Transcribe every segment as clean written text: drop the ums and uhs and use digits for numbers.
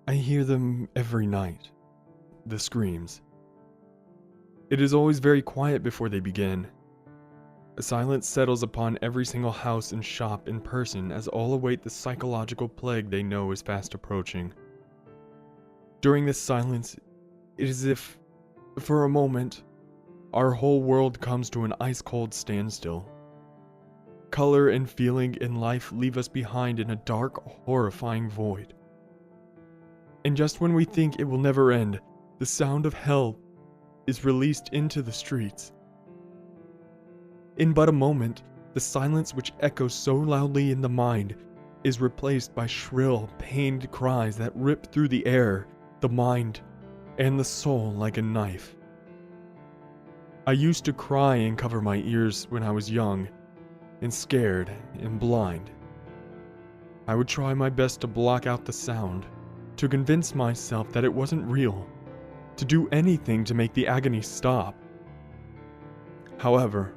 I hear them every night, the screams. It is always very quiet before they begin. A silence settles upon every single house and shop in person as all await the psychological plague they know is fast approaching. During this silence, it is as if, for a moment, our whole world comes to an ice-cold standstill. Color and feeling in life leave us behind in a dark, horrifying void. And just when we think it will never end, the sound of hell is released into the streets. In but a moment, the silence which echoes so loudly in the mind is replaced by shrill, pained cries that rip through the air, the mind, and the soul like a knife. I used to cry and cover my ears when I was young, and scared and blind. I would try my best to block out the sound, to convince myself that it wasn't real, to do anything to make the agony stop. However,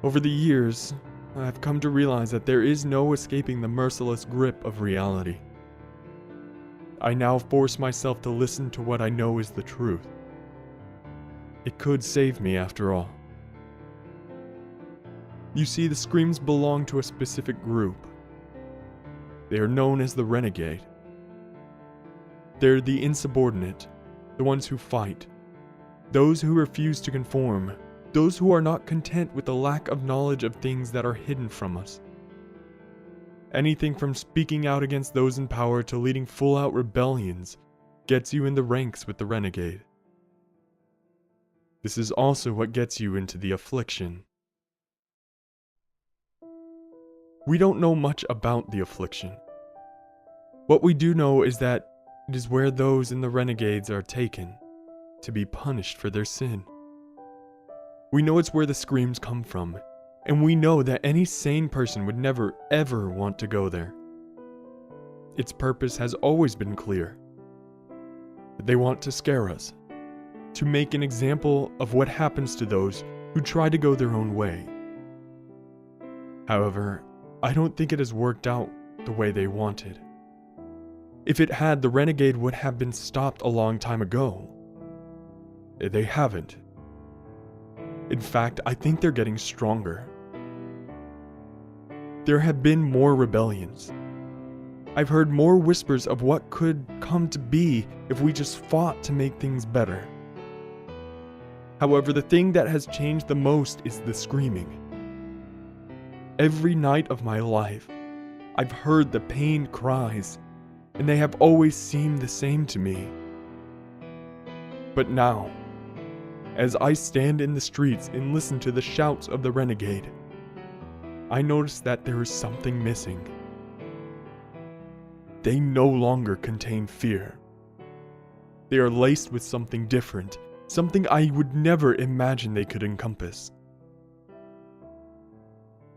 over the years, I have come to realize that there is no escaping the merciless grip of reality. I now force myself to listen to what I know is the truth. It could save me after all. You see, the screams belong to a specific group. They are known as the renegade. They're the insubordinate, the ones who fight, those who refuse to conform, those who are not content with the lack of knowledge of things that are hidden from us. Anything from speaking out against those in power to leading full-out rebellions gets you in the ranks with the renegade. This is also what gets you into the Affliction. We don't know much about the Affliction. What we do know is that it is where those in the renegades are taken to be punished for their sin. We know it's where the screams come from, and we know that any sane person would never ever want to go there. Its purpose has always been clear. They want to scare us, to make an example of what happens to those who try to go their own way. However, I don't think it has worked out the way they wanted. If it had, the renegade would have been stopped a long time ago. They haven't. In fact, I think they're getting stronger. There have been more rebellions. I've heard more whispers of what could come to be if we just fought to make things better. However, the thing that has changed the most is the screaming. Every night of my life, I've heard the pained cries, and they have always seemed the same to me. But now, as I stand in the streets and listen to the shouts of the renegade, I notice that there is something missing. They no longer contain fear. They are laced with something different, something I would never imagine they could encompass.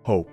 Hope.